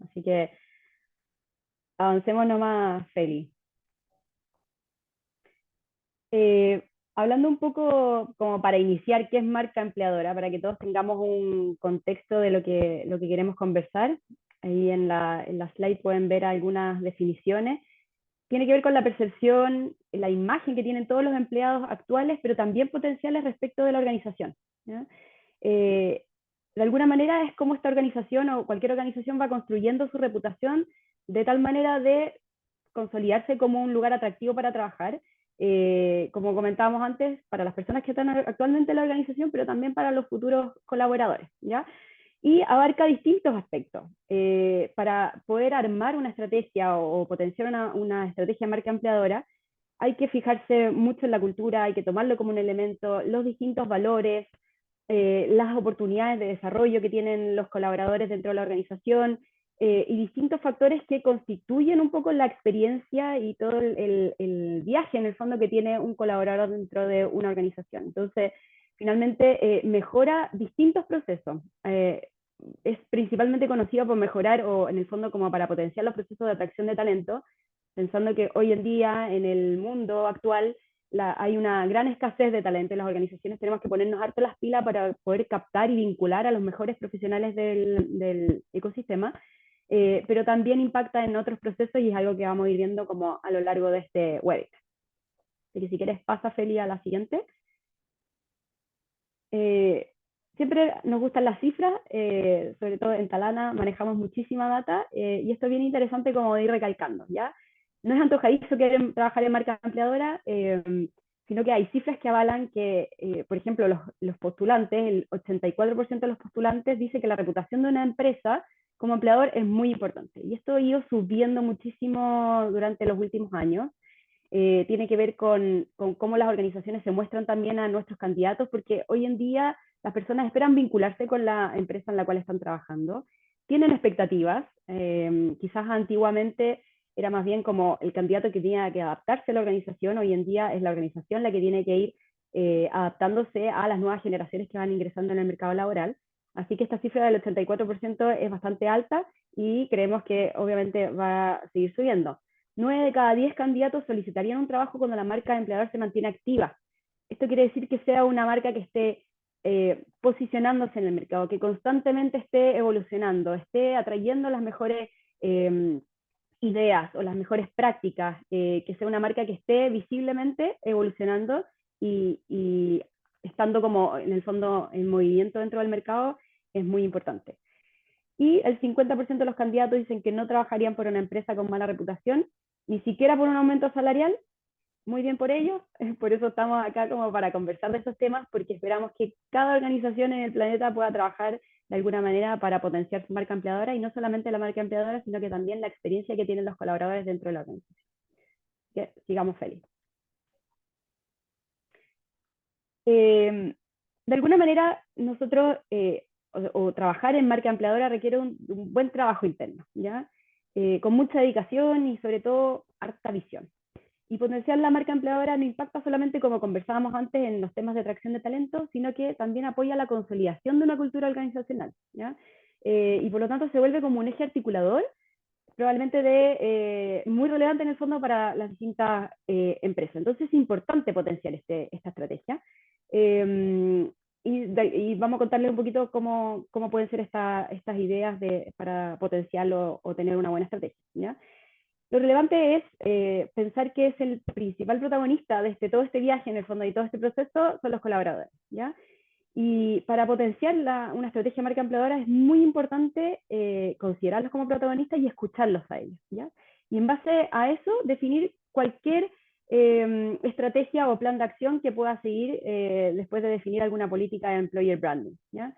Así que avancemos nomás, Feli. Eh, Hablando un poco como para iniciar qué es marca empleadora, para que todos tengamos un contexto de lo que queremos conversar. Ahí en la slide pueden ver algunas definiciones. Tiene que ver con la percepción, la imagen que tienen todos los empleados actuales, pero también potenciales respecto de la organización. ¿Ya? Eh, de alguna manera es como esta organización o cualquier organización va construyendo su reputación de tal manera de consolidarse como un lugar atractivo para trabajar, como comentábamos antes, para las personas que están actualmente en la organización, pero también para los futuros colaboradores, ¿ya? Y abarca distintos aspectos. Para poder armar una estrategia o potenciar una estrategia de marca empleadora, hay que fijarse mucho en la cultura, hay que tomarlo como un elemento, los distintos valores, las oportunidades de desarrollo que tienen los colaboradores dentro de la organización, y distintos factores que constituyen un poco la experiencia y todo el viaje en el fondo que tiene un colaborador dentro de una organización. Entonces, finalmente mejora distintos procesos. Es principalmente conocido por mejorar o en el fondo como para potenciar los procesos de atracción de talento, pensando que hoy en día en el mundo actual hay una gran escasez de talento en las organizaciones, tenemos que ponernos harto las pilas para poder captar y vincular a los mejores profesionales del ecosistema, pero también impacta en otros procesos y es algo que vamos a ir viendo como a lo largo de este webinar. Así que si quieres pasa, Feli, a la siguiente. Eh, Siempre nos gustan las cifras, sobre todo en Talana manejamos muchísima data, y esto es bien interesante como de ir recalcando, ¿ya? No es antojadizo querer trabajar en marca empleadora, sino que hay cifras que avalan que, por ejemplo, los postulantes, el 84% de los postulantes dice que la reputación de una empresa como empleador es muy importante. Y esto ha ido subiendo muchísimo durante los últimos años. Tiene que ver con cómo las organizaciones se muestran también a nuestros candidatos, porque hoy en día las personas esperan vincularse con la empresa en la cual están trabajando, tienen expectativas, quizás antiguamente era más bien como el candidato que tenía que adaptarse a la organización, hoy en día es la organización la que tiene que ir adaptándose a las nuevas generaciones que van ingresando en el mercado laboral. Así que esta cifra del 84% es bastante alta y creemos que obviamente va a seguir subiendo. 9 de cada 10 candidatos solicitarían un trabajo cuando la marca de empleador se mantiene activa. Esto quiere decir que sea una marca que esté posicionándose en el mercado, que constantemente esté evolucionando, esté atrayendo las mejores ideas o las mejores prácticas, que sea una marca que esté visiblemente evolucionando y estando como en el fondo en movimiento dentro del mercado es muy importante. Y el 50% de los candidatos dicen que no trabajarían por una empresa con mala reputación, ni siquiera por un aumento salarial. Muy bien por ellos, por eso estamos acá como para conversar de estos temas, porque esperamos que cada organización en el planeta pueda trabajar de alguna manera para potenciar su marca empleadora, y no solamente la marca empleadora, sino que también la experiencia que tienen los colaboradores dentro de la organización. Que sigamos felices. De alguna manera, nosotros, o trabajar en marca empleadora requiere un buen trabajo interno, ¿ya? Con mucha dedicación y sobre todo harta visión. Y potenciar la marca empleadora no impacta solamente, como conversábamos antes, en los temas de atracción de talento, sino que también apoya la consolidación de una cultura organizacional, ¿ya? Y por lo tanto se vuelve como un eje articulador, probablemente muy relevante en el fondo para las distintas empresas. Entonces es importante potenciar esta estrategia. Eh, y vamos a contarles un poquito cómo pueden ser estas ideas para potenciarlo o tener una buena estrategia, ¿ya? Lo relevante es pensar que es el principal protagonista de todo este viaje, en el fondo, y todo este proceso son los colaboradores, ¿ya? Y para potenciar una estrategia de marca empleadora es muy importante considerarlos como protagonistas y escucharlos a ellos, ¿ya? Y en base a eso, definir cualquier estrategia o plan de acción que pueda seguir después de definir alguna política de employer branding, ¿ya?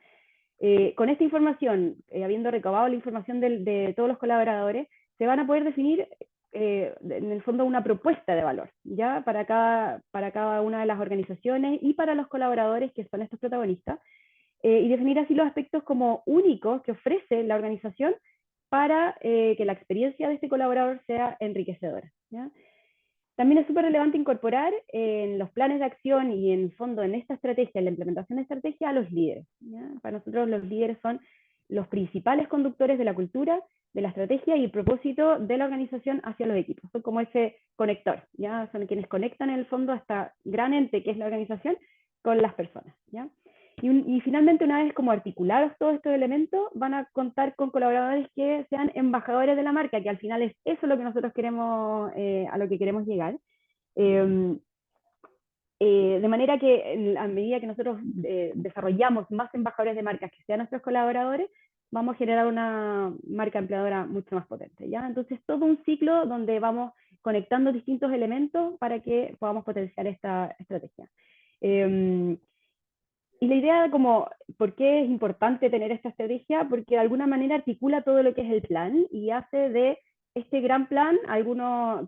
Con esta información, habiendo recabado la información de todos los colaboradores, se van a poder definir en el fondo una propuesta de valor, ¿ya? Para cada una de las organizaciones y para los colaboradores que son estos protagonistas, y definir así los aspectos como únicos que ofrece la organización para que la experiencia de este colaborador sea enriquecedora, ¿ya? También es súper relevante incorporar en los planes de acción y en fondo en esta estrategia, en la implementación de estrategia, a los líderes, ¿ya? Para nosotros los líderes son los principales conductores de la cultura, de la estrategia y el propósito de la organización hacia los equipos. Son como ese conector, ¿ya? Son quienes conectan en el fondo a esta gran ente que es la organización con las personas, ¿ya? Y finalmente, una vez como articulados todos estos elementos, van a contar con colaboradores que sean embajadores de la marca, que al final es eso lo que nosotros queremos, a lo que queremos llegar. Eh, de manera que a medida que nosotros desarrollamos más embajadores de marcas que sean nuestros colaboradores, vamos a generar una marca empleadora mucho más potente, ¿ya? Entonces, todo un ciclo donde vamos conectando distintos elementos para que podamos potenciar esta estrategia. Y la idea como, ¿por qué es importante tener esta estrategia? Porque de alguna manera articula todo lo que es el plan y hace de este gran plan,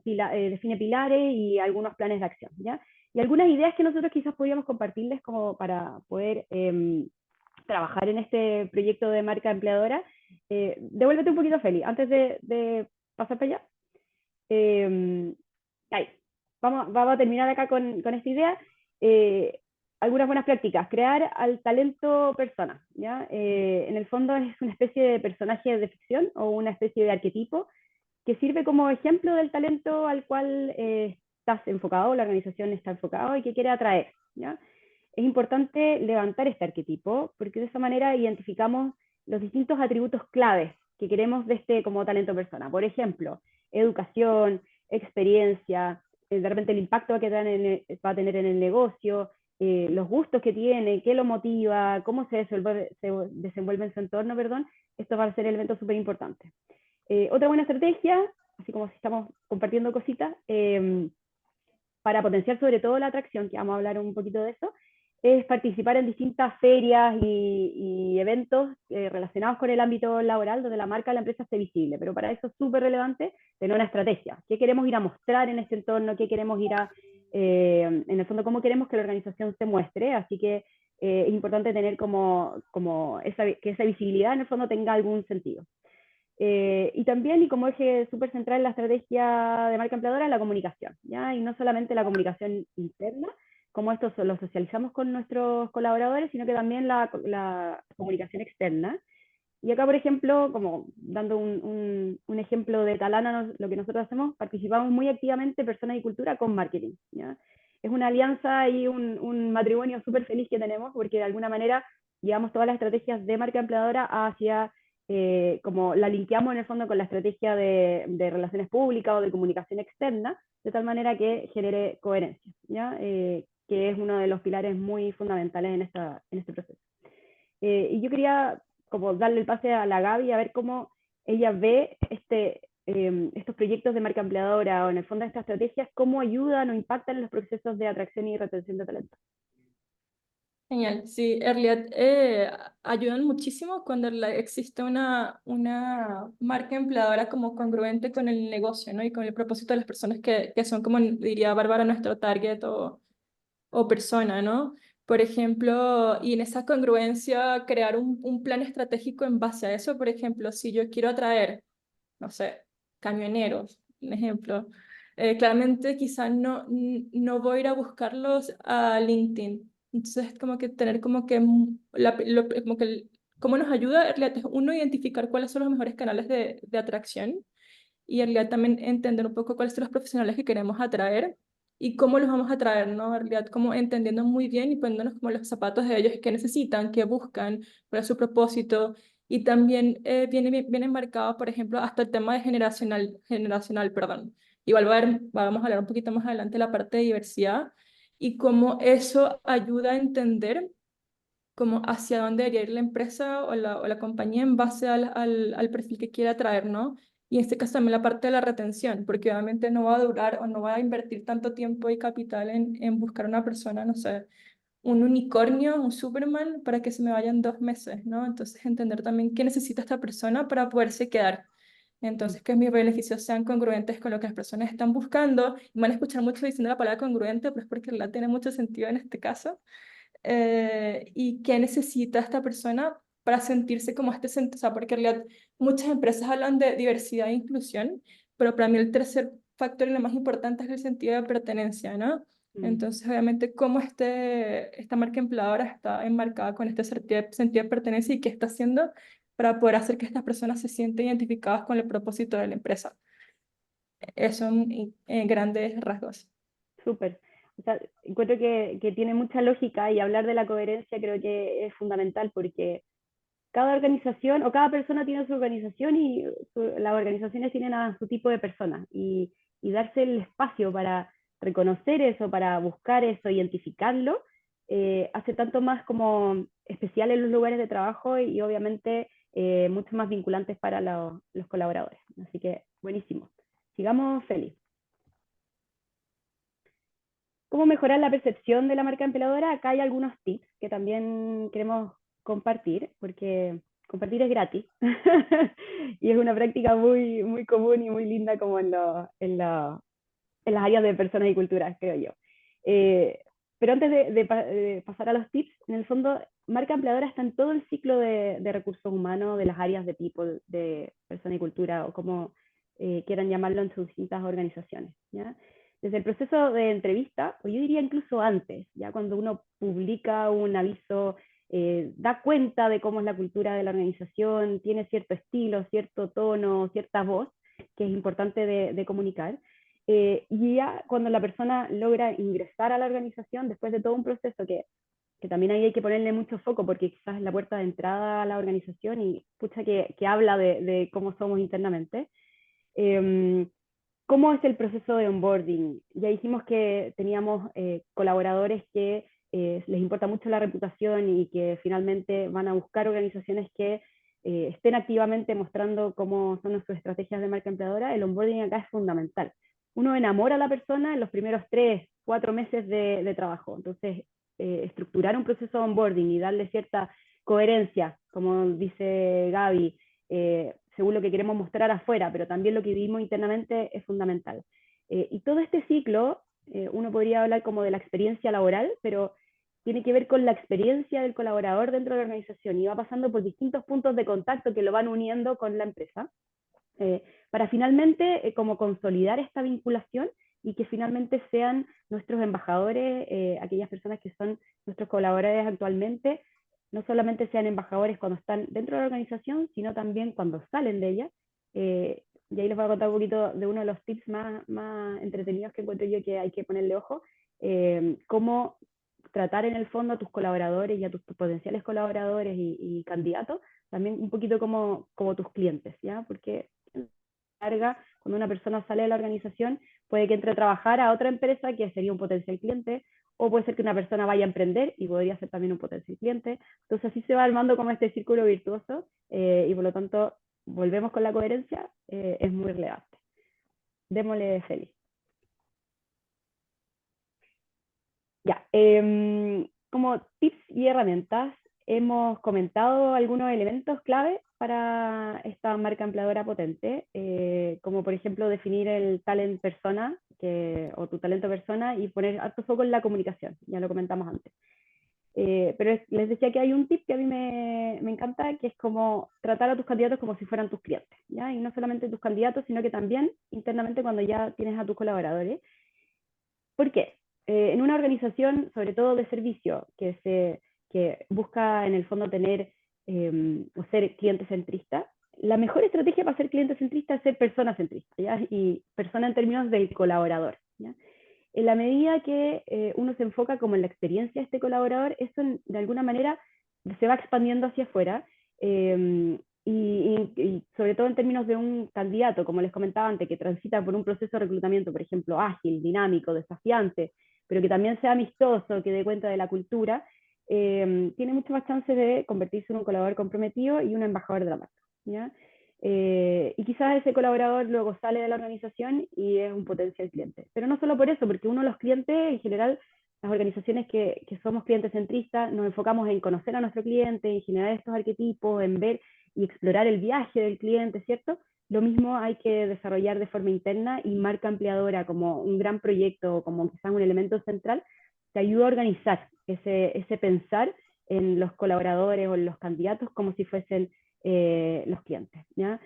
define pilares y algunos planes de acción, ¿ya? Y algunas ideas que nosotros quizás podríamos compartirles como para poder trabajar en este proyecto de marca empleadora. Devuélvete un poquito, Feli, antes de pasar para allá. Ahí. Vamos a terminar acá con esta idea. Eh, Algunas buenas prácticas. Crear al talento persona, ¿ya? En el fondo es una especie de personaje de ficción o una especie de arquetipo que sirve como ejemplo del talento al cual estás enfocado, la organización está enfocada y que quiere atraer, ¿ya? Es importante levantar este arquetipo porque de esa manera identificamos los distintos atributos claves que queremos de este como talento persona. Por ejemplo, educación, experiencia, de repente el impacto que va a tener en el negocio, los gustos que tiene, qué lo motiva, cómo se desenvuelve en su entorno, perdón, esto va a ser elementos súper importantes. Otra buena estrategia, así como si estamos compartiendo cositas, para potenciar sobre todo la atracción, que vamos a hablar un poquito de eso, es participar en distintas ferias y eventos relacionados con el ámbito laboral, donde la marca de la empresa esté visible. Pero para eso es súper relevante tener una estrategia. ¿Qué queremos ir a mostrar en este entorno? ¿Qué queremos ir a, en el fondo, cómo queremos que la organización se muestre? Así que es importante tener que esa visibilidad en el fondo tenga algún sentido. Y también, y como eje súper central en la estrategia de marca empleadora, la comunicación, ¿ya? Y no solamente la comunicación interna, como esto lo socializamos con nuestros colaboradores, sino que también la comunicación externa. Y acá, por ejemplo, como dando un ejemplo de Talana, lo que nosotros hacemos, participamos muy activamente Personas y Cultura con marketing, ¿ya? Es una alianza y un matrimonio súper feliz que tenemos, porque de alguna manera llevamos todas las estrategias de marca empleadora hacia, como la linkeamos en el fondo con la estrategia de relaciones públicas o de comunicación externa, de tal manera que genere coherencia, ¿ya? Que es uno de los pilares muy fundamentales en este proceso. Y yo quería como darle el pase a la Gaby a ver cómo ella ve estos proyectos de marca empleadora o en el fondo estas estrategias, cómo ayudan o impactan en los procesos de atracción y retención de talento. Genial, sí, en realidad ayudan muchísimo cuando existe una marca empleadora como congruente con el negocio, ¿no? Y con el propósito de las personas que son, como diría Bárbara, nuestro target o persona, ¿no? Por ejemplo, y en esa congruencia crear un plan estratégico en base a eso. Por ejemplo, si yo quiero atraer, no sé, camioneros, un ejemplo, claramente quizás no voy a ir a buscarlos a LinkedIn. Entonces, como que tener como que, como que cómo nos ayuda en realidad es uno identificar cuáles son los mejores canales de atracción y en realidad también entender un poco cuáles son los profesionales que queremos atraer y cómo los vamos a atraer, ¿no? En realidad como entendiendo muy bien y poniéndonos como los zapatos de ellos, qué necesitan, qué buscan, cuál es su propósito. Y también viene enmarcado, por ejemplo, hasta el tema de generacional, perdón. Igual vamos a hablar un poquito más adelante de la parte de diversidad y cómo eso ayuda a entender como hacia dónde debería ir la empresa o la compañía en base al perfil que quiera atraer, ¿no? Y en este caso también la parte de la retención, porque obviamente no va a durar o no va a invertir tanto tiempo y capital en buscar una persona, no sé, un unicornio, un Superman, para que se me vayan 2 meses, ¿no? Entonces entender también qué necesita esta persona para poderse quedar. Entonces, que mis beneficios sean congruentes con lo que las personas están buscando. Y van a escuchar mucho diciendo la palabra congruente, pero es porque la tiene mucho sentido en este caso y qué necesita esta persona para sentirse como este centro. O sea, porque en realidad muchas empresas hablan de diversidad e inclusión, pero para mí el tercer factor y lo más importante es el sentido de pertenencia, ¿no? Mm. Entonces, obviamente, cómo esta marca empleadora está enmarcada con este sentido de pertenencia y qué está haciendo para poder hacer que estas personas se sientan identificadas con el propósito de la empresa. Eso en grandes rasgos. Súper. O sea, encuentro que tiene mucha lógica y hablar de la coherencia creo que es fundamental porque cada organización o cada persona tiene su organización y las organizaciones tienen a su tipo de personas y darse el espacio para reconocer eso, para buscar eso, identificarlo, hace tanto más como especial en los lugares de trabajo y obviamente mucho más vinculantes para los colaboradores. Así que buenísimo. Sigamos feliz. ¿Cómo mejorar la percepción de la marca empleadora? Acá hay algunos tips que también queremos compartir, porque compartir es gratis y es una práctica muy, muy común y muy linda como en las áreas de personas y culturas, creo yo. Eh, pero antes de pasar a los tips, en el fondo, marca empleadora está en todo el ciclo de recursos humanos, de las áreas de people, de persona y cultura, o como quieran llamarlo en sus distintas organizaciones. ¿Ya? Desde el proceso de entrevista, o yo diría incluso antes, ya cuando uno publica un aviso, da cuenta de cómo es la cultura de la organización, tiene cierto estilo, cierto tono, cierta voz, que es importante de comunicar. Y ya cuando la persona logra ingresar a la organización, después de todo un proceso que también ahí hay que ponerle mucho foco, porque quizás es la puerta de entrada a la organización y pucha que habla de cómo somos internamente. Eh, ¿Cómo es el proceso de onboarding? Ya dijimos que teníamos colaboradores que les importa mucho la reputación y que finalmente van a buscar organizaciones que estén activamente mostrando cómo son sus estrategias de marca empleadora. El onboarding acá es fundamental. Uno enamora a la persona en los primeros 3, 4 meses de trabajo. Entonces, estructurar un proceso de onboarding y darle cierta coherencia, como dice Gaby, según lo que queremos mostrar afuera, pero también lo que vivimos internamente es fundamental. Y todo este ciclo, uno podría hablar como de la experiencia laboral, pero tiene que ver con la experiencia del colaborador dentro de la organización y va pasando por distintos puntos de contacto que lo van uniendo con la empresa, para finalmente como consolidar esta vinculación y que finalmente sean nuestros embajadores, aquellas personas que son nuestros colaboradores actualmente, no solamente sean embajadores cuando están dentro de la organización, sino también cuando salen de ella. Y ahí les voy a contar un poquito de uno de los tips más entretenidos que encuentro yo que hay que ponerle ojo, cómo tratar en el fondo a tus colaboradores y a tus potenciales colaboradores y candidatos, también un poquito como tus clientes, ¿ya? Porque larga, cuando una persona sale de la organización, puede que entre a trabajar a otra empresa que sería un potencial cliente, o puede ser que una persona vaya a emprender y podría ser también un potencial cliente. Entonces así se va armando como este círculo virtuoso y por lo tanto volvemos con la coherencia, es muy relevante. Démosle feliz. Ya, como tips y herramientas, hemos comentado algunos elementos clave para esta marca empleadora potente, como por ejemplo definir el talent persona o tu talento persona y poner alto foco en la comunicación, ya lo comentamos antes. Pero les decía que hay un tip que a mí me encanta, que es como tratar a tus candidatos como si fueran tus clientes, ¿ya? Y no solamente tus candidatos, sino que también internamente cuando ya tienes a tus colaboradores. ¿Por qué? En una organización, sobre todo de servicio, que busca en el fondo tener o ser cliente centrista, la mejor estrategia para ser cliente centrista es ser persona centrista, ¿ya? Y persona en términos del colaborador, ¿ya? En la medida que uno se enfoca como en la experiencia de este colaborador, eso de alguna manera se va expandiendo hacia afuera, y sobre todo en términos de un candidato, como les comentaba antes, que transita por un proceso de reclutamiento, por ejemplo, ágil, dinámico, desafiante, pero que también sea amistoso, que dé cuenta de la cultura, tiene mucho más chances de convertirse en un colaborador comprometido y un embajador de la marca, ¿ya? Y quizás ese colaborador luego sale de la organización y es un potencial cliente. Pero no solo por eso, porque uno de los clientes, en general, las organizaciones que somos clientes centristas, nos enfocamos en conocer a nuestro cliente, en generar estos arquetipos, en ver y explorar el viaje del cliente, ¿cierto? Lo mismo hay que desarrollar de forma interna y marca empleadora como un gran proyecto, como quizás un elemento central, te ayuda a organizar ese pensar en los colaboradores o en los candidatos como si fuesen los clientes, ¿ya?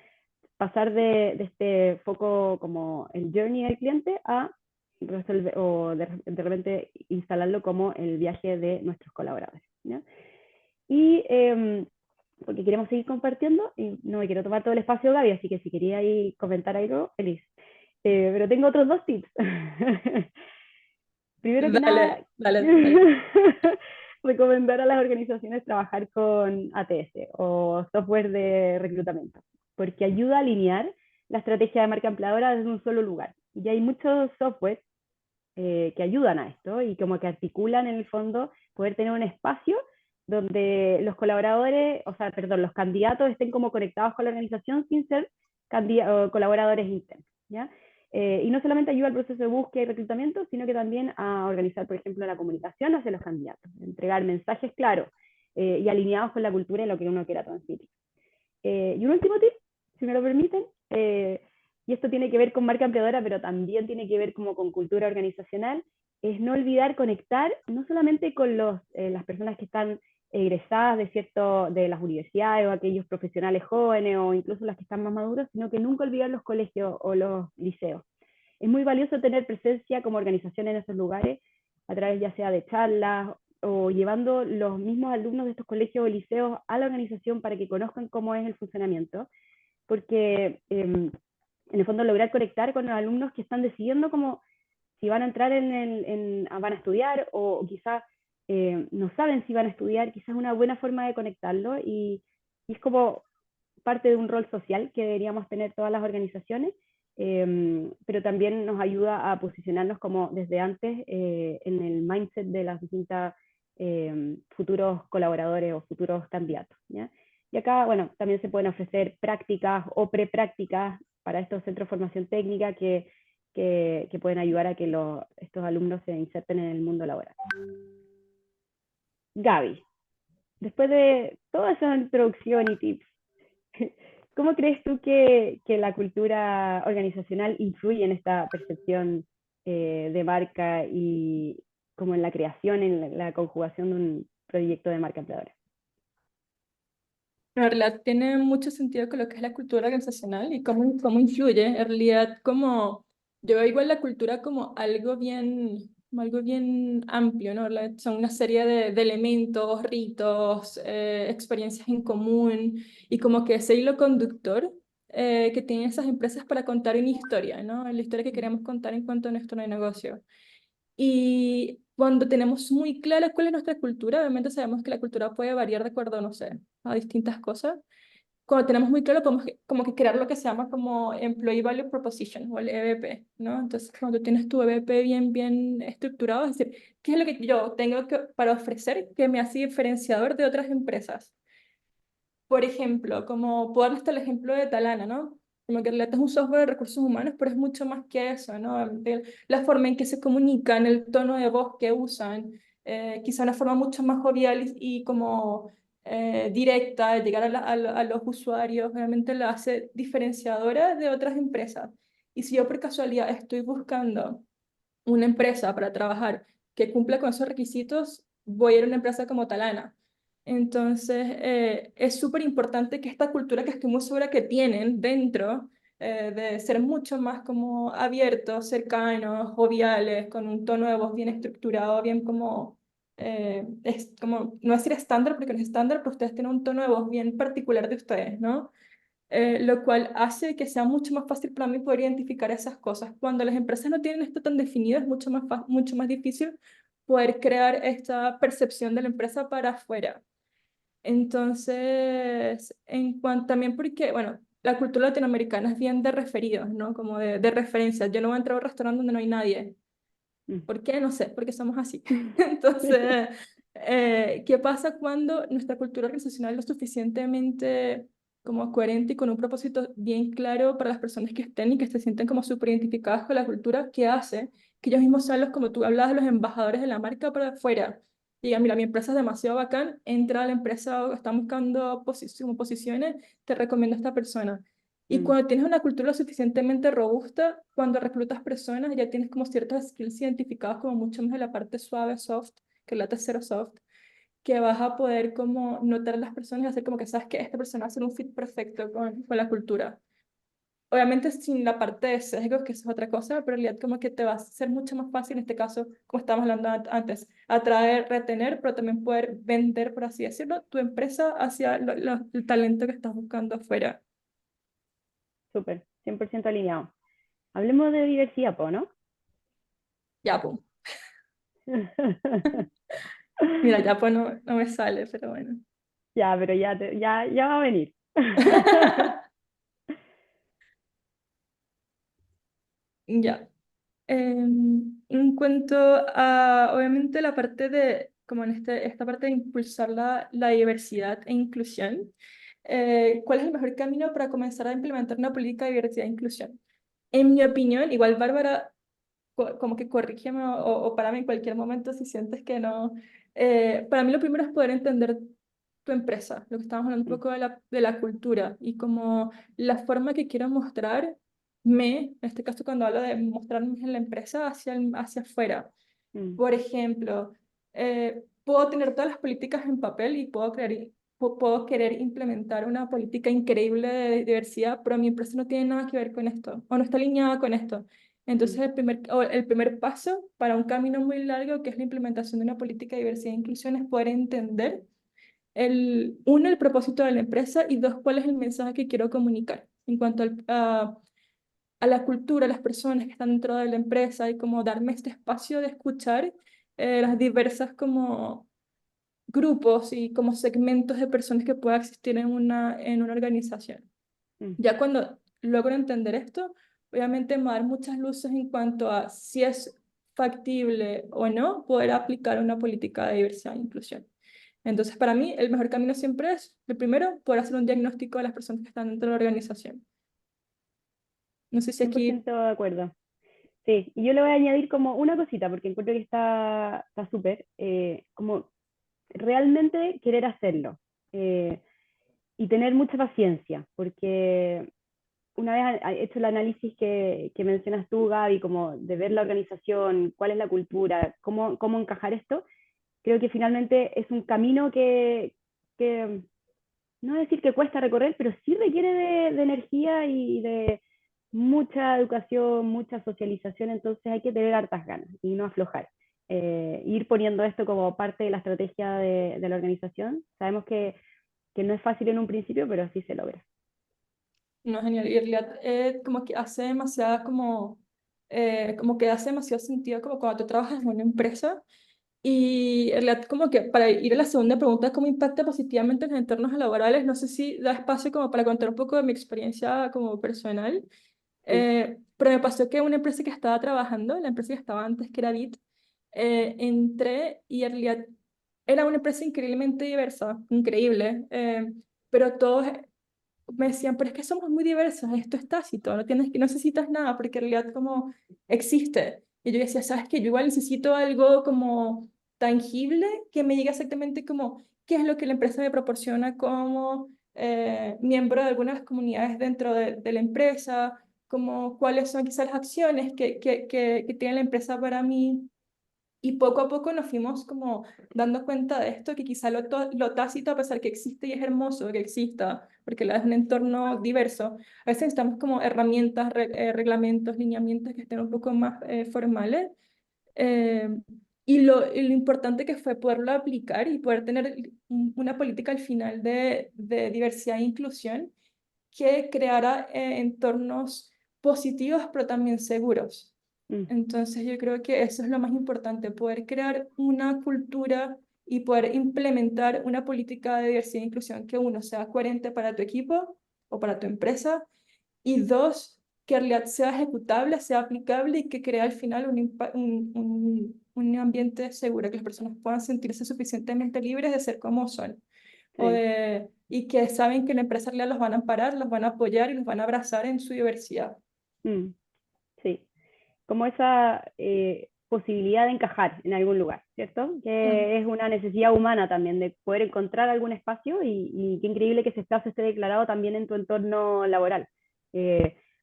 Pasar de este foco como el journey del cliente a resolver, o de repente instalarlo como el viaje de nuestros colaboradores, ¿ya? Y porque queremos seguir compartiendo y no me quiero tomar todo el espacio, Gaby, así que si quería ahí comentar algo, feliz. Pero tengo otros dos tips. Primero que nada, Dale, dale, dale. recomendar a las organizaciones trabajar con ATS o software de reclutamiento, porque ayuda a alinear la estrategia de marca empleadora desde un solo lugar. Y hay muchos software que ayudan a esto y como que articulan en el fondo poder tener un espacio donde los colaboradores, o sea, perdón, los candidatos estén como conectados con la organización sin ser colaboradores internos, ¿ya? Y no solamente ayuda al proceso de búsqueda y reclutamiento, sino que también a organizar, por ejemplo, la comunicación hacia los candidatos, entregar mensajes claros y alineados con la cultura y lo que uno quiera transmitir. Y un último tip, si me lo permiten, y esto tiene que ver con marca empleadora, pero también tiene que ver como con cultura organizacional, es no olvidar conectar no solamente con las personas que están egresadas de las universidades o aquellos profesionales jóvenes o incluso las que están más maduros, sino que nunca olvidar los colegios o los liceos. Es muy valioso tener presencia como organización en esos lugares, a través ya sea de charlas o llevando los mismos alumnos de estos colegios o liceos a la organización para que conozcan cómo es el funcionamiento, porque en el fondo lograr conectar con los alumnos que están decidiendo como si van a entrar van a estudiar o quizás no saben si van a estudiar, quizás es una buena forma de conectarlo y es como parte de un rol social que deberíamos tener todas las organizaciones, pero también nos ayuda a posicionarnos como desde antes en el mindset de las distintas futuros colaboradores o futuros candidatos, ¿ya? Y acá, bueno, también se pueden ofrecer prácticas o preprácticas para estos centros de formación técnica que pueden ayudar a que estos alumnos se inserten en el mundo laboral. Gaby, después de toda esa introducción y tips, ¿cómo crees tú que la cultura organizacional influye en esta percepción de marca y como en la creación, en la conjugación de un proyecto de marca empleadora? En realidad tiene mucho sentido con lo que es la cultura organizacional y cómo influye. En realidad, como yo veo igual la cultura como algo bien amplio, ¿no? Son una serie de elementos, ritos, experiencias en común y como que ese hilo conductor que tienen esas empresas para contar una historia, ¿no? La historia que queremos contar en cuanto a nuestro negocio. Y cuando tenemos muy clara cuál es nuestra cultura, obviamente sabemos que la cultura puede variar de acuerdo, no sé, a distintas cosas. Cuando tenemos muy claro, podemos como que crear lo que se llama como Employee Value Proposition o el EVP, ¿no? Entonces, cuando tienes tu EVP bien estructurado, es decir, ¿qué es lo que yo tengo para ofrecer que me hace diferenciador de otras empresas? Por ejemplo, como puedo darles el ejemplo de Talana, ¿no? Como que Talana es un software de recursos humanos, pero es mucho más que eso, ¿no? La forma en que se comunican, el tono de voz que usan, quizá una forma mucho más jovial y como directa de llegar a los usuarios, obviamente la hace diferenciadora de otras empresas. Y si yo por casualidad estoy buscando una empresa para trabajar que cumpla con esos requisitos, voy a ir a una empresa como Talana. Entonces, es súper importante que esta cultura que estoy muy segura que tienen dentro, de ser mucho más como abiertos, cercanos, joviales, con un tono de voz bien estructurado, bien como, es como, no decir estándar, porque no es estándar, pero ustedes tienen un tono de voz bien particular de ustedes, ¿no? Lo cual hace que sea mucho más fácil para mí poder identificar esas cosas. Cuando las empresas no tienen esto tan definido, es mucho más difícil poder crear esta percepción de la empresa para afuera. Entonces, también porque, bueno, la cultura latinoamericana es bien de referidos, ¿no? Como de referencias. Yo no voy a entrar a un restaurante donde no hay nadie. ¿Por qué? No sé, porque somos así. Entonces, ¿qué pasa cuando nuestra cultura organizacional es lo suficientemente como coherente y con un propósito bien claro para las personas que estén y que se sienten como súper identificadas con la cultura? ¿Qué hace? Que ellos mismos sean los, como tú hablabas, los embajadores de la marca para afuera. Digan, mira, mi empresa es demasiado bacán, entra a la empresa, están buscando posiciones, te recomiendo a esta persona. Y Mm, cuando tienes una cultura lo suficientemente robusta, cuando reclutas personas, ya tienes como ciertos skills identificados como mucho más de la parte suave, soft, que la tercera soft, que vas a poder como notar a las personas y hacer como que sabes que esta persona va a ser un fit perfecto con la cultura. obviamente sin la parte de sesgos, que eso es otra cosa, pero en realidad como que te va a ser mucho más fácil, en este caso, como estábamos hablando antes, atraer, retener, pero también poder vender, por así decirlo, tu empresa hacia el talento que estás buscando afuera. Súper, 100% alineado. Hablemos de diversidad, po, ¿no? Ya, pues. Mira, ya pues no me sale, pero bueno. Ya, pero ya va a venir. Ya. En cuanto a, obviamente, la parte de, como en esta parte de impulsar la diversidad e inclusión, ¿cuál es el mejor camino para comenzar a implementar una política de diversidad e inclusión? En mi opinión, igual Bárbara, como que corrígeme o párame en cualquier momento si sientes que no. Para mí lo primero es poder entender tu empresa, lo que estamos hablando un Mm, poco de la cultura y como la forma que quiero mostrarme, en este caso cuando hablo de mostrarme en la empresa hacia afuera. mm, Por ejemplo, puedo tener todas las políticas en papel y puedo querer implementar una política increíble de diversidad, pero mi empresa no tiene nada que ver con esto o no está alineada con esto. Entonces, mm, el primer paso para un camino muy largo, que es la implementación de una política de diversidad e inclusión, es poder entender uno, el propósito de la empresa y dos, cuál es el mensaje que quiero comunicar en cuanto a la cultura, a las personas que están dentro de la empresa y como darme este espacio de escuchar las diversas como grupos y como segmentos de personas que pueda existir en una organización. mm, Ya cuando logro entender esto, obviamente me va a dar muchas luces en cuanto a si es factible o no poder aplicar una política de diversidad e inclusión. Entonces, para mí, el mejor camino siempre es, el primero, poder hacer un diagnóstico de las personas que están dentro de la organización. No sé si aquí, 100% de acuerdo. Sí, y yo le voy a añadir como una cosita, porque encuentro que está súper, como realmente querer hacerlo eh, y tener mucha paciencia, porque una vez hecho el análisis que mencionas tú, Gaby, como de ver la organización, cuál es la cultura, cómo encajar esto, creo que finalmente es un camino que no decir que cuesta recorrer, pero sí requiere de energía y de mucha educación, mucha socialización, entonces hay que tener hartas ganas y no aflojar. Ir poniendo esto como parte de la estrategia de la organización. Sabemos que no es fácil en un principio, pero sí se logra. no, genial, y en realidad como que hace demasiada como que hace demasiado sentido como cuando tú trabajas en una empresa. Y en realidad, como que para ir a la segunda pregunta, ¿cómo impacta positivamente en los entornos laborales? No sé si da espacio como para contar un poco de mi experiencia como personal, Sí. pero me pasó que una empresa que estaba trabajando, la empresa que estaba antes, que era Bit, entré y en realidad era una empresa increíblemente diversa, increíble, pero todos me decían, pero es que somos muy diversos, esto es tácito, no necesitas nada porque en realidad como existe. Y yo decía, ¿sabes qué? Yo igual necesito algo como tangible que me diga exactamente como qué es lo que la empresa me proporciona como miembro de algunas comunidades dentro de la empresa, como cuáles son quizás las acciones que tiene la empresa para mí. Y poco a poco nos fuimos como dando cuenta de esto, que quizá lo tácito, a pesar que existe y es hermoso que exista, porque es un entorno diverso, a veces necesitamos como herramientas, reglamentos, lineamientos que estén un poco más formales. eh, y lo importante que fue poderlo aplicar y poder tener una política al final de diversidad e inclusión que creara entornos positivos, pero también seguros. Mm, Entonces yo creo que eso es lo más importante, poder crear una cultura y poder implementar una política de diversidad e inclusión que uno sea coherente para tu equipo o para tu empresa y dos, que en realidad sea ejecutable, sea aplicable y que crea al final un ambiente seguro, que las personas puedan sentirse suficientemente libres de ser como son sí. y que saben que la empresa en realidad los van a amparar, los van a apoyar y los van a abrazar en su diversidad. Mm, sí. Como esa posibilidad de encajar en algún lugar, ¿cierto? Mm. Que es una necesidad humana también de poder encontrar algún espacio y qué increíble que ese espacio esté declarado también en tu entorno laboral.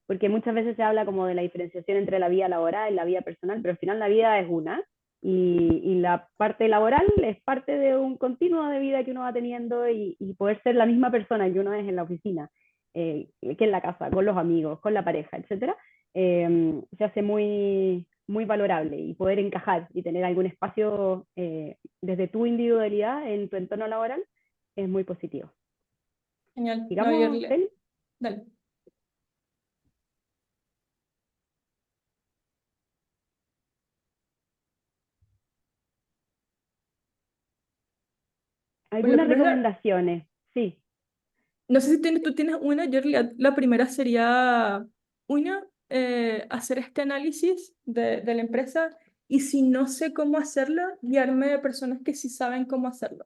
Porque muchas veces se habla como de la diferenciación entre la vida laboral y la vida personal, pero al final la vida es una y la parte laboral es parte de un continuo de vida que uno va teniendo y poder ser la misma persona que uno es en la oficina. que en la casa, con los amigos, con la pareja, etcétera, se hace muy valorable y poder encajar y tener algún espacio desde tu individualidad en tu entorno laboral es muy positivo. Genial. No, Digamos, Cel, dale. Bueno, lo algunas primero, recomendaciones, sí. no sé si tú tienes una, yo en realidad la primera sería, una, hacer este análisis de la empresa y si no sé cómo hacerlo, guiarme de personas que sí saben cómo hacerlo.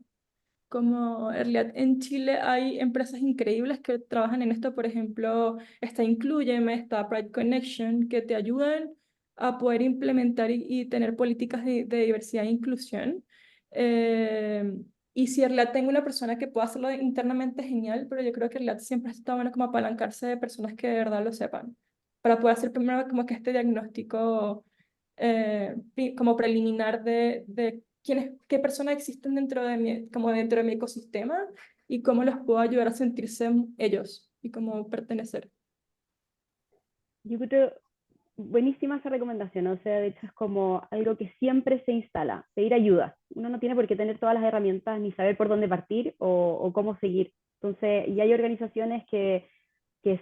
Como en realidad en Chile hay empresas increíbles que trabajan en esto, por ejemplo, está Inclúyeme, está Pride Connection, que te ayudan a poder implementar y tener políticas de diversidad e inclusión. Eh, y si en realidad tengo una persona que pueda hacerlo internamente, genial, pero yo creo que en realidad siempre está bueno como apalancarse de personas que de verdad lo sepan, para poder hacer primero como que este diagnóstico como preliminar de qué personas existen dentro de mi, como dentro de mi ecosistema y cómo los puedo ayudar a sentirse ellos y cómo pertenecer. Yo creo buenísima esa recomendación, o sea, de hecho es como algo que siempre se instala, pedir ayuda. Uno no tiene por qué tener todas las herramientas ni saber por dónde partir o cómo seguir. Entonces, y hay organizaciones que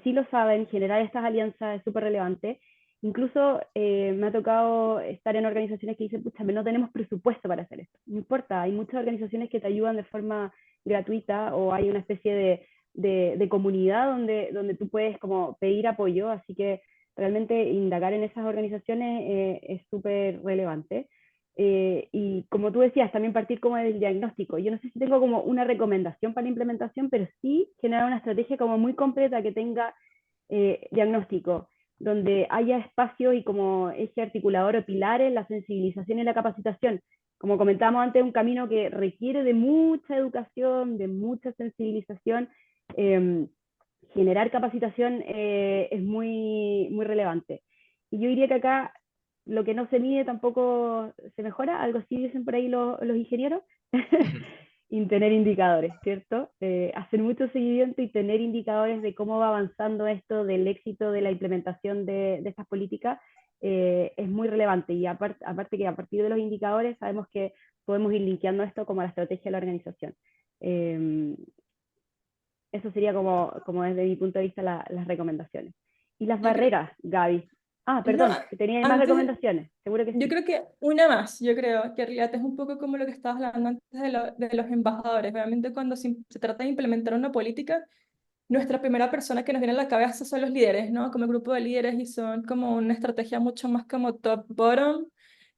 sí lo saben, generar estas alianzas es súper relevante. Incluso me ha tocado estar en organizaciones que dicen, pucha, no tenemos presupuesto para hacer esto. No importa, hay muchas organizaciones que te ayudan de forma gratuita o hay una especie de comunidad donde tú puedes como pedir apoyo, así que realmente indagar en esas organizaciones es súper relevante. Y como tú decías, también partir como del diagnóstico. Yo no sé si tengo como una recomendación para la implementación, pero sí generar una estrategia como muy completa que tenga diagnóstico, donde haya espacio y como eje articulador o pilares, la sensibilización y la capacitación. Como comentábamos antes, un camino que requiere de mucha educación, de mucha sensibilización. Eh, Generar capacitación es muy relevante. Y yo diría que acá lo que no se mide tampoco se mejora, algo así dicen por ahí los ingenieros, y tener indicadores, ¿cierto? Hacer mucho seguimiento y tener indicadores de cómo va avanzando esto, del éxito de la implementación de estas políticas, es muy relevante. Y aparte que a partir de los indicadores sabemos que podemos ir linkeando esto como a la estrategia de la organización. Eh, Eso sería como desde mi punto de vista las recomendaciones. Y las Yo creo, barreras, Gaby. Ah, no, perdón, que tenía más antes, recomendaciones, seguro que yo sí. creo que una más, yo creo que en realidad es un poco como lo que estabas hablando antes de los embajadores. Realmente cuando se trata de implementar una política, nuestra primera persona que nos viene a la cabeza son los líderes, ¿no? Como el grupo de líderes y son como una estrategia mucho más como top-bottom.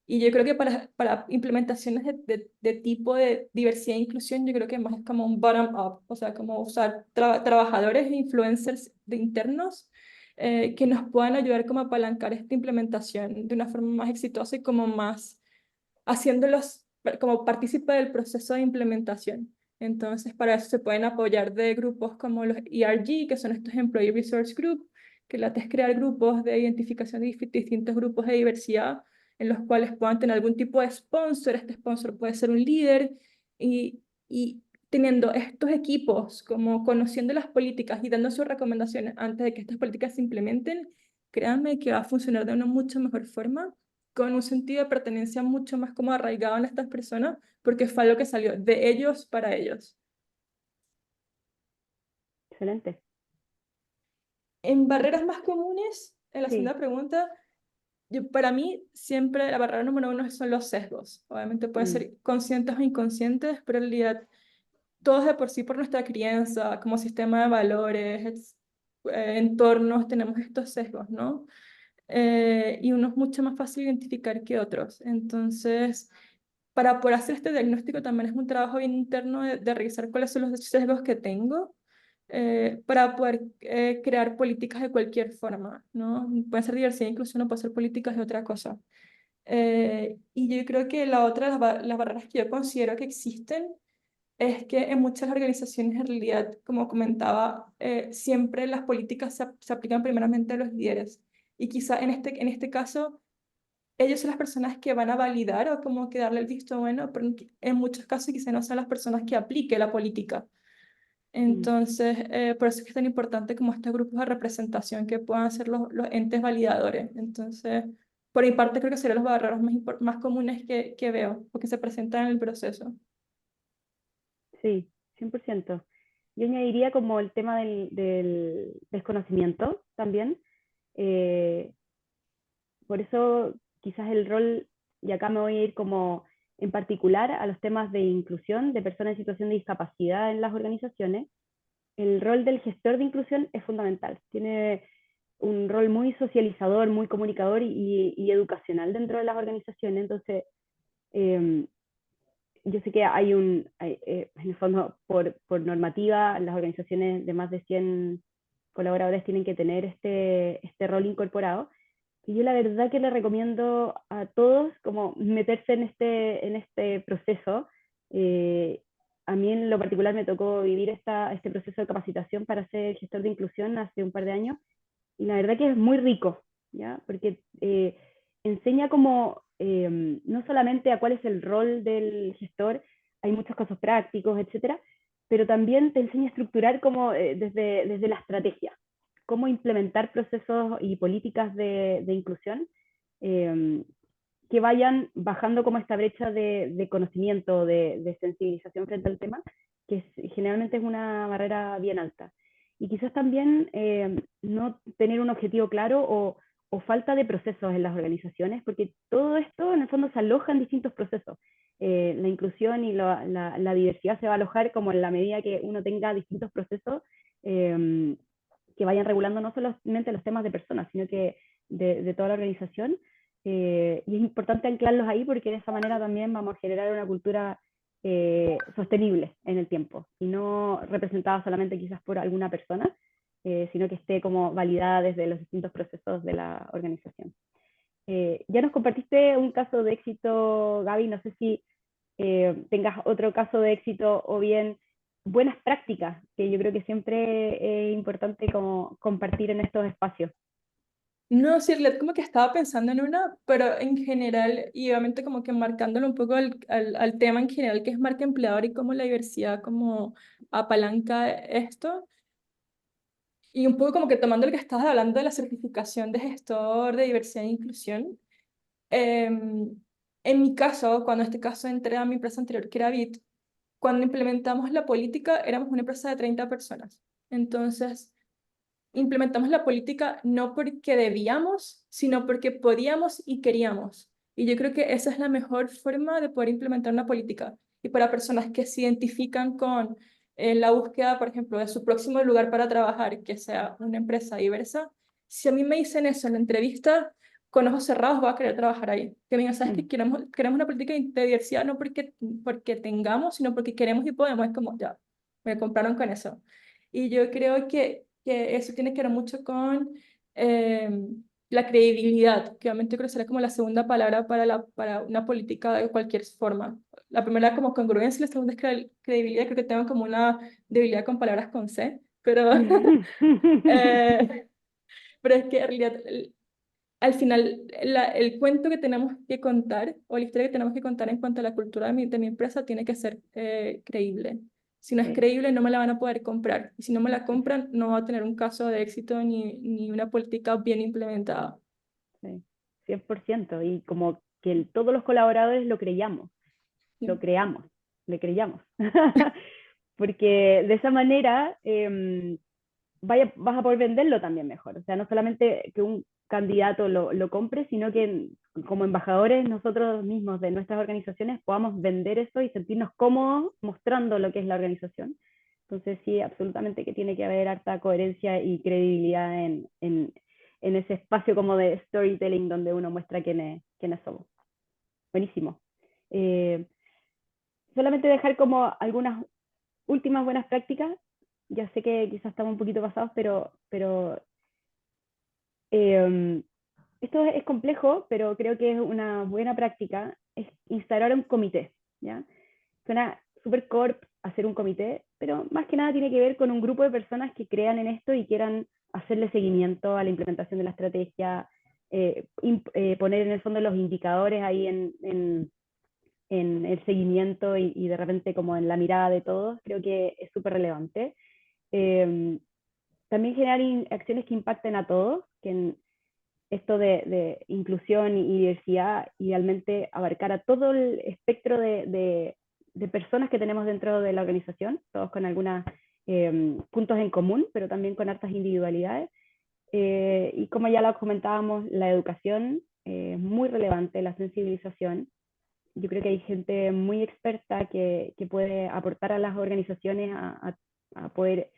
Y yo creo que para implementaciones de tipo de diversidad e inclusión, yo creo que más es como un bottom-up, o sea, como usar trabajadores e influencers de internos que nos puedan ayudar como a apalancar esta implementación de una forma más exitosa y como más haciéndolos como partícipe del proceso de implementación. Entonces, para eso se pueden apoyar de grupos como los ERG, que son estos Employee Resource Group, que la es crear grupos de identificación de distintos grupos de diversidad en los cuales puedan tener algún tipo de sponsor. Este sponsor puede ser un líder y teniendo estos equipos, como conociendo las políticas y dando sus recomendaciones antes de que estas políticas se implementen, créanme que va a funcionar de una mucho mejor forma con un sentido de pertenencia mucho más como arraigado en estas personas, porque fue algo que salió de ellos para ellos. Excelente. En barreras más comunes, en la Sí. segunda pregunta, para mí siempre la barrera número uno son los sesgos. Obviamente pueden Mm. ser conscientes o inconscientes, pero en realidad todos de por sí por nuestra crianza, como sistema de valores, entornos, tenemos estos sesgos, ¿no? Y uno es mucho más fácil identificar que otros. Entonces, para poder hacer este diagnóstico también es un trabajo bien interno de revisar cuáles son los sesgos que tengo para poder crear políticas de cualquier forma, ¿no? Puede ser diversidad e inclusión o puede ser políticas de otra cosa. Y yo creo que la otra, las barreras que yo considero que existen es que en muchas organizaciones en realidad, como comentaba, siempre las políticas se aplican primeramente a los líderes. Y quizá en este caso ellos son las personas que van a validar o como que darle el visto bueno, pero en muchos casos quizá no son las personas que apliquen la política. Mm. Entonces, por eso es que es tan importante como estos grupos de representación que puedan ser los entes validadores. Entonces, por mi parte, creo que serían los barreras más comunes que veo, porque se presentan en el proceso. Sí, 100%. Yo añadiría como el tema del desconocimiento también. Eh, por eso quizás el rol, y acá me voy a ir como en particular a los temas de inclusión de personas en situación de discapacidad en las organizaciones, el rol del gestor de inclusión es fundamental. Tiene un rol muy socializador, muy comunicador y educacional dentro de las organizaciones. Entonces, eh, yo sé que en el fondo, por normativa, las organizaciones de más de 100 colaboradores tienen que tener este rol incorporado. Y yo la verdad que le recomiendo a todos como meterse en este proceso. Eh, a mí en lo particular me tocó vivir este proceso de capacitación para ser gestor de inclusión hace un par de años y la verdad que es muy rico, ¿ya? Porque enseña como no solamente a cuál es el rol del gestor, hay muchos casos prácticos, etcétera, pero también te enseña a estructurar como desde la estrategia, cómo implementar procesos y políticas de inclusión eh, que vayan bajando como esta brecha de conocimiento, de sensibilización frente al tema, que generalmente es una barrera bien alta. Y quizás también no tener un objetivo claro o falta de procesos en las organizaciones, porque todo esto en el fondo se aloja en distintos procesos. La inclusión y la diversidad se va a alojar como en la medida que uno tenga distintos procesos que vayan regulando no solamente los temas de personas, sino que de toda la organización. Y es importante anclarlos ahí porque de esa manera también vamos a generar una cultura sostenible en el tiempo y no representada solamente quizás por alguna persona, sino que esté como validada desde los distintos procesos de la organización. Ya nos compartiste un caso de éxito, Gaby, no sé si tengas otro caso de éxito o bien buenas prácticas, que yo creo que siempre es importante como compartir en estos espacios. No, Cirlet, como que estaba pensando en una, pero en general, y obviamente como que marcándolo un poco al tema en general, que es marca empleador y cómo la diversidad como apalanca esto. Y un poco como que tomando lo que estabas hablando de la certificación de gestor de diversidad e inclusión. em, en mi caso, cuando en este caso entré a mi empresa anterior, que era Bit, cuando implementamos la política, éramos una empresa de 30 personas. Entonces, implementamos la política no porque debíamos, sino porque podíamos y queríamos. Y yo creo que esa es la mejor forma de poder implementar una política. Y para personas que se identifican con la búsqueda, por ejemplo, de su próximo lugar para trabajar, que sea una empresa diversa, si a mí me dicen eso en la entrevista, con ojos cerrados voy a querer trabajar ahí. Que me digan, ¿sabes qué? Mm, Queremos una política de diversidad no porque tengamos, sino porque queremos y podemos. Es como, ya, me compraron con eso. Y yo creo que eso tiene que ver mucho con eh, la credibilidad, que obviamente creo que será como la segunda palabra para una política de cualquier forma. La primera como congruencia y la segunda es credibilidad. Creo que tengo como una debilidad con palabras con C, pero, eh, pero es que en realidad al final el cuento que tenemos que contar o la historia que tenemos que contar en cuanto a la cultura de mi empresa tiene que ser creíble. Si no es Sí, creíble, no me la van a poder comprar. Y si no me la compran, no va a tener un caso de éxito ni una política bien implementada. sí, 100%. Y como que todos los colaboradores lo Sí, creamos, le creyamos. Porque de esa manera vas a poder venderlo también mejor. O sea, no solamente que un candidato lo compre, sino que como embajadores nosotros mismos de nuestras organizaciones podamos vender eso y sentirnos cómodos mostrando lo que es la organización. Entonces sí, absolutamente que tiene que haber harta coherencia y credibilidad en ese espacio como de storytelling donde uno muestra quiénes somos. Buenísimo. Eh, Solamente dejar como algunas últimas buenas prácticas. Ya sé que quizás estamos un poquito pasados, pero eh, esto es complejo, pero creo que es una buena práctica, es instalar un comité, ¿ya? Suena súper corp hacer un comité, pero más que nada tiene que ver con un grupo de personas que crean en esto y quieran hacerle seguimiento a la implementación de la estrategia, poner en el fondo los indicadores ahí en el seguimiento y de repente como en la mirada de todos, creo que es súper relevante. También generar acciones que impacten a todos, que esto de inclusión y diversidad, idealmente abarcar a todo el espectro de personas que tenemos dentro de la organización, todos con algunos puntos en común, pero también con hartas individualidades. Y como ya lo comentábamos, la educación es muy relevante, la sensibilización. Yo creo que hay gente muy experta que puede aportar a las organizaciones a poder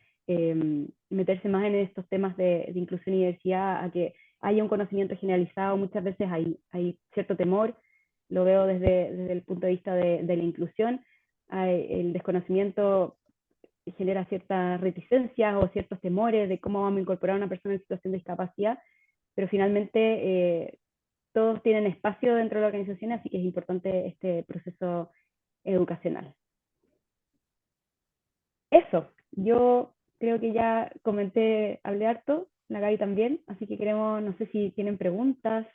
meterse más en estos temas de inclusión y diversidad, a que haya un conocimiento generalizado. Muchas veces hay cierto temor, lo veo desde el punto de vista de la inclusión. El desconocimiento genera ciertas reticencias o ciertos temores de cómo vamos a incorporar a una persona en situación de discapacidad, pero finalmente todos tienen espacio dentro de la organización, así que es importante este proceso educacional. Eso, yo creo que ya comenté, hablé harto, la Gaby también, así que queremos, no sé si tienen preguntas,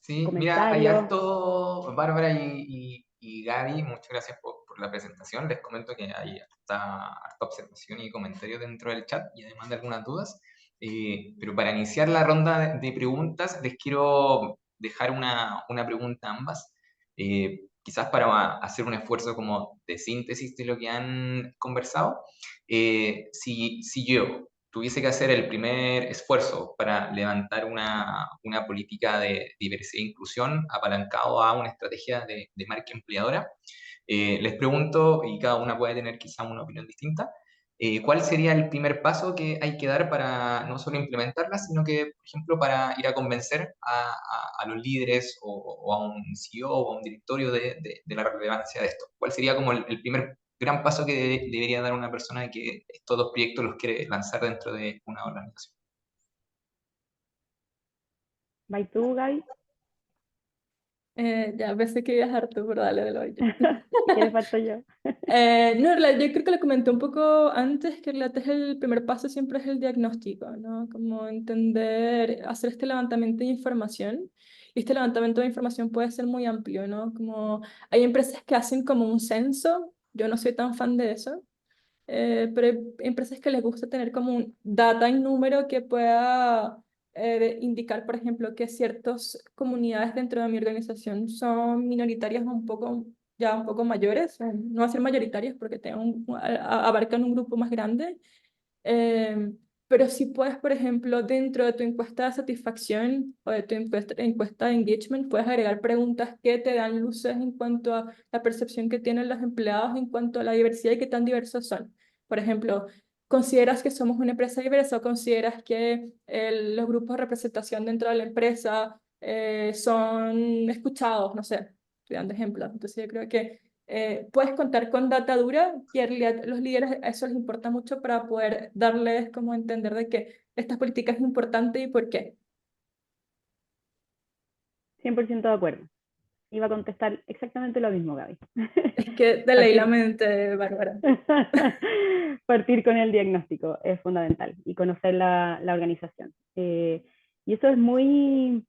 Sí, mira, hay comentarios. harto, Bárbara y Gaby, muchas gracias por la presentación. Les comento que hay harta observación y comentario dentro del chat y además de algunas dudas. Pero para iniciar la ronda de preguntas, les quiero dejar una pregunta a ambas. Quizás para hacer un esfuerzo como de síntesis de lo que han conversado. Si yo tuviese que hacer el primer esfuerzo para levantar una política de diversidad e inclusión apalancado a una estrategia de marca empleadora, les pregunto, y cada una puede tener quizá una opinión distinta, ¿cuál sería el primer paso que hay que dar para no solo implementarla, sino que, por ejemplo, para ir a convencer a los líderes o a un CEO o a un directorio de la relevancia de esto? ¿Cuál sería como el primer gran paso que debería dar una persona que estos dos proyectos los quiere lanzar dentro de una organización? ¿Vais tú, Gaby? Ya pensé que ibas a dar tú, pero dale, de lo yo. Si quieres, parto yo. No, en realidad, yo creo que lo comenté un poco antes, que en realidad es el primer paso siempre es el diagnóstico, ¿no? Como entender, hacer este levantamiento de información. Y este levantamiento de información puede ser muy amplio, ¿no? Como hay empresas que hacen como un censo, yo no soy tan fan de eso, pero hay empresas que les gusta tener como un data en número que pueda indicar, por ejemplo, que ciertas comunidades dentro de mi organización son minoritarias ya un poco mayores, no va a ser mayoritarias porque abarcan un grupo más grande, eh, pero si puedes, por ejemplo, dentro de tu encuesta de satisfacción o de tu encuesta de engagement, puedes agregar preguntas que te dan luces en cuanto a la percepción que tienen los empleados en cuanto a la diversidad y qué tan diversos son. Por ejemplo, ¿consideras que somos una empresa diversa o consideras que los grupos de representación dentro de la empresa son escuchados? No sé, estoy dando ejemplos. Entonces yo creo que puedes contar con data dura y en realidad los líderes a eso les importa mucho para poder darles como entender de que esta política es importante y por qué. 100% de acuerdo. Iba a contestar exactamente lo mismo, Gaby. Es que te leí la Partir, mente, Bárbara. partir con el diagnóstico es fundamental y conocer la organización. Y eso es muy,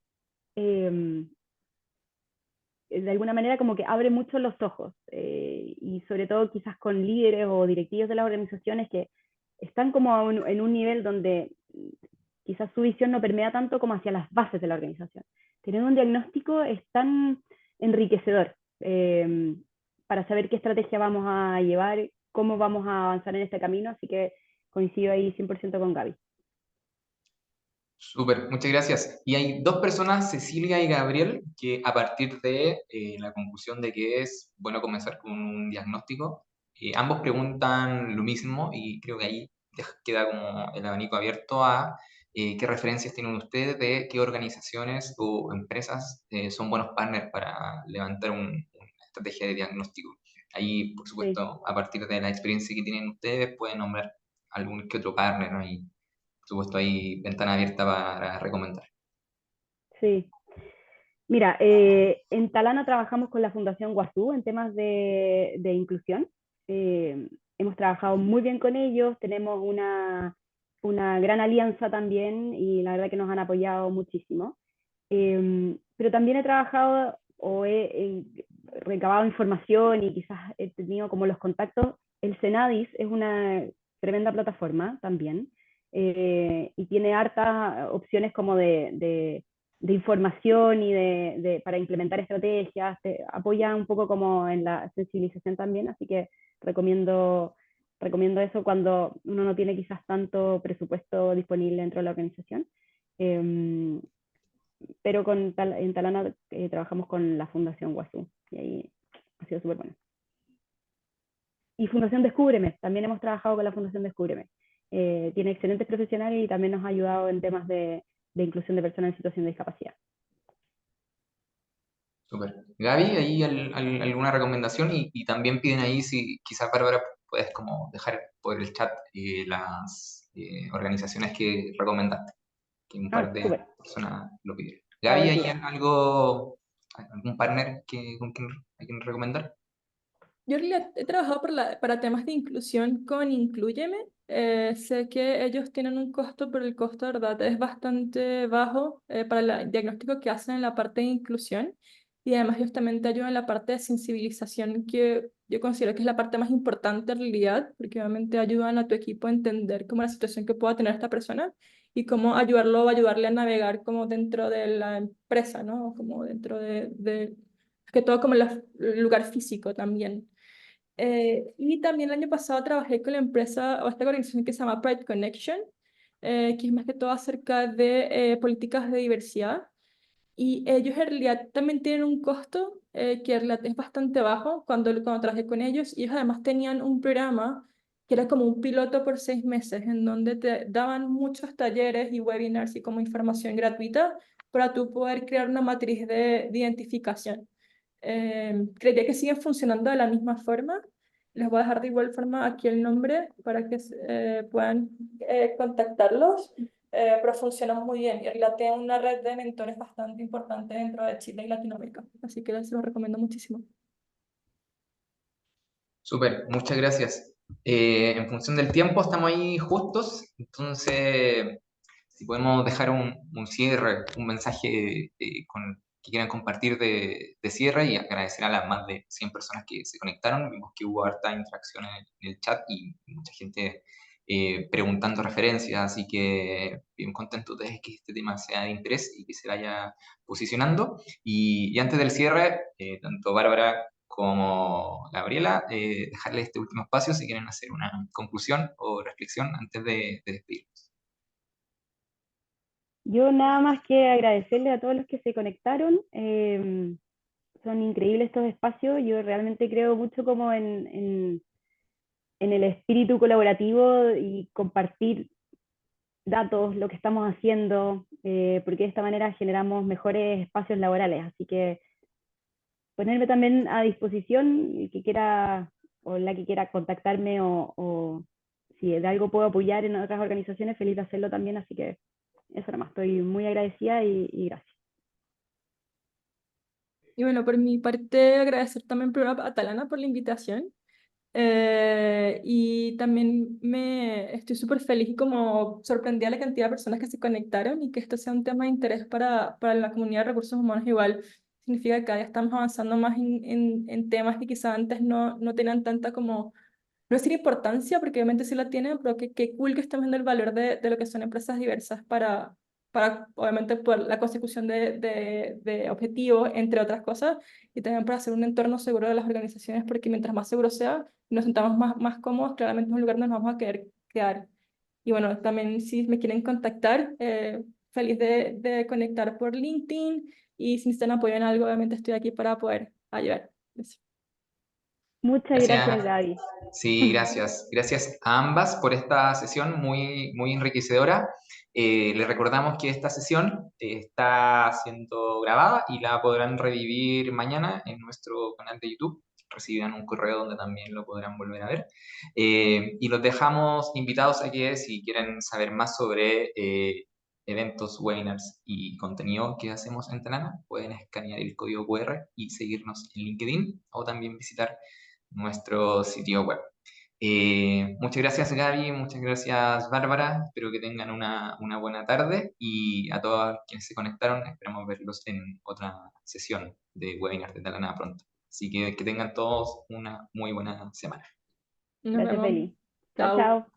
eh, de alguna manera, como que abre mucho los ojos, y sobre todo quizás con líderes o directivos de las organizaciones que están como en un nivel donde quizás su visión no permea tanto como hacia las bases de la organización. Tener un diagnóstico es tan enriquecedor, para saber qué estrategia vamos a llevar, cómo vamos a avanzar en este camino, así que coincido ahí 100% con Gaby. Súper, muchas gracias. Y hay dos personas, Cecilia y Gabriel, que a partir de la conclusión de que es bueno comenzar con un diagnóstico, ambos preguntan lo mismo y creo que ahí queda como el abanico abierto a qué referencias tienen ustedes de qué organizaciones o empresas son buenos partners para levantar una estrategia de diagnóstico. Ahí, por Sí, supuesto, a partir de la experiencia que tienen ustedes, pueden nombrar algún que otro partner, ¿no? Y, por supuesto, hay ventana abierta para recomendar. sí. Mira, en Talana trabajamos con la Fundación Guazú en temas de inclusión. Hemos trabajado muy bien con ellos, tenemos una gran alianza también y la verdad que nos han apoyado muchísimo. Pero también he trabajado o he recabado información y quizás he tenido como los contactos. El Senadis es una tremenda plataforma también, y tiene hartas opciones como de información y para implementar estrategias, apoya un poco como en la sensibilización también, así que recomiendo eso cuando uno no tiene quizás tanto presupuesto disponible dentro de la organización. Pero en Talana trabajamos con la Fundación Guazú y ahí ha sido súper bueno. Y Fundación Descúbreme, también hemos trabajado con la Fundación Descúbreme. Tiene excelentes profesionales y también nos ha ayudado en temas de inclusión de personas en situación de discapacidad. Súper. Gaby, ¿hay alguna recomendación? Y también piden ahí si quizás, Bárbara, puedes como dejar por el chat las organizaciones que recomendaste, que un par de Súper. personas lo pidieron. La Gaby, ¿hay abertura. algún partner con quien hay que recomendar? Yo en realidad he trabajado para temas de inclusión con Inclúyeme. Sé que ellos tienen un costo, pero el costo, de verdad, es bastante bajo para el diagnóstico que hacen en la parte de inclusión. Y además ellos también te ayudan en la parte de sensibilización, que yo considero que es la parte más importante en realidad, porque obviamente ayudan a tu equipo a entender cómo la situación que pueda tener esta persona y cómo ayudarlo o ayudarle a navegar como dentro de la empresa, ¿no? Como dentro que todo como el lugar físico también. Y también el año pasado trabajé con la empresa o esta organización que se llama Pride Connection, que es más que todo acerca de políticas de diversidad. Y ellos en realidad también tienen un costo que en realidad es bastante bajo cuando trabajé con ellos. Y ellos además tenían un programa que era como un piloto por 6 meses, en donde te daban muchos talleres y webinars y como información gratuita para tú poder crear una matriz de identificación. Creería que siguen funcionando de la misma forma. Les voy a dejar de igual forma aquí el nombre para que puedan contactarlos, pero funcionan muy bien. Y la tienen una red de mentores bastante importante dentro de Chile y Latinoamérica. Así que les lo recomiendo muchísimo. Súper, muchas gracias. En función del tiempo estamos ahí justos, entonces si podemos dejar un cierre, un mensaje que quieran compartir de cierre y agradecer a las más de 100 personas que se conectaron. Vimos que hubo harta interacción en el chat y mucha gente preguntando referencias, así que bien contento de que este tema sea de interés y que se vaya posicionando. Y antes del cierre, tanto Bárbara como Gabriela, dejarles este último espacio si quieren hacer una conclusión o reflexión antes de despedirnos. Yo nada más que agradecerle a todos los que se conectaron. Son increíbles estos espacios. Yo realmente creo mucho como en el espíritu colaborativo y compartir datos, lo que estamos haciendo, porque de esta manera generamos mejores espacios laborales. Así que ponerme también a disposición, el que quiera o la que quiera contactarme o si de algo puedo apoyar en otras organizaciones, feliz de hacerlo también. Así que eso nada más, estoy muy agradecida y gracias. Y bueno, por mi parte, agradecer también primero a Talana por la invitación. Y también me estoy súper feliz y como sorprendida la cantidad de personas que se conectaron y que esto sea un tema de interés para la comunidad de recursos humanos igual. Significa que cada día estamos avanzando más en temas que quizá antes no tenían tanta como, no decir importancia, porque obviamente sí la tienen, pero qué cool que estamos viendo el valor de lo que son empresas diversas para obviamente, por la consecución de objetivos, entre otras cosas, y también para hacer un entorno seguro de las organizaciones, porque mientras más seguro sea, y nos sentamos más cómodos, claramente es un lugar donde nos vamos a querer quedar. Y bueno, también si me quieren contactar, feliz de conectar por LinkedIn, y si necesitan apoyo en algo, obviamente estoy aquí para poder ayudar. Eso. Muchas Gracias. gracias, Gaby. Sí, gracias. Gracias a ambas por esta sesión muy, muy enriquecedora. Les recordamos que esta sesión está siendo grabada y la podrán revivir mañana en nuestro canal de YouTube. Recibirán un correo donde también lo podrán volver a ver. Y los dejamos invitados a que si quieren saber más sobre eventos, webinars y contenido que hacemos en Talana, pueden escanear el código QR y seguirnos en LinkedIn o también visitar nuestro sitio web. Muchas gracias, Gaby, muchas gracias, Bárbara. Espero que tengan una buena tarde y a todos quienes se conectaron, esperamos verlos en otra sesión de webinar de Talana pronto. Así que tengan todos una muy buena semana. Nos Gracias, vemos. Feli. Chao, Chao. chao.